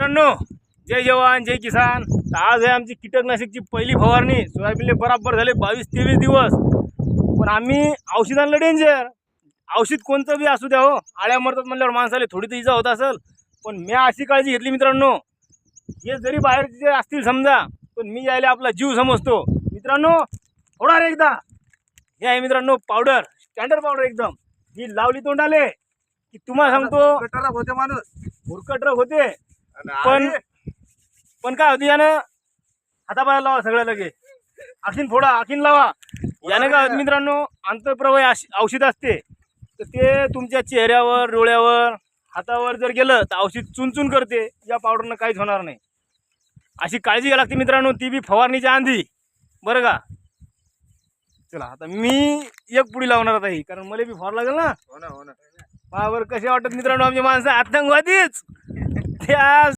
मित्रांनो, जय जवान जय किसान. आज आहे आमची कीटकनाशकची पहिली फवारणी. सोयाबीनले बराबर झाले 22-23 दिवस. पण आम्ही औषध आणलं डेंजर. औषध कोणतं बी असू द्या हो, आळ्या मरतात म्हणल्यावर माणसाला थोडी तर इजा होत असेल. पण मी अशी काळजी घेतली मित्रांनो, हे जरी बाहेरचे असतील समजा, पण मी यायला आपला जीव समजतो. मित्रांनो थोडा रे एकदा हे आहे मित्रांनो पावडर, स्टँडर्ड पावडर एकदम. ही लावली तोंडाले की तुम्हाला सांगतो कटरा होते माणूस हुरकट होते. पण काय होती यानं हातापाया लावा सगळं लगे, आखीन फोडा आखीन लावा. यानं काय होतं मित्रांनो, आंतरप्रवाही औषध असते तर ते तुमच्या चेहऱ्यावर, डोळ्यावर, हातावर जर गेलं तर औषध चुनचुन करते. या पावडरनं काहीच होणार नाही. अशी काळजी घ्यावी लागते मित्रांनो, ती बी फवारणीच्या आधी, बरं का. चला आता मी एक पुडी लावणार आता ही, कारण मला बी फवार लागेल ना. हो ना. पावर कसे वाटत मित्रांनो आमचे माणसं आतंकवादीच त्या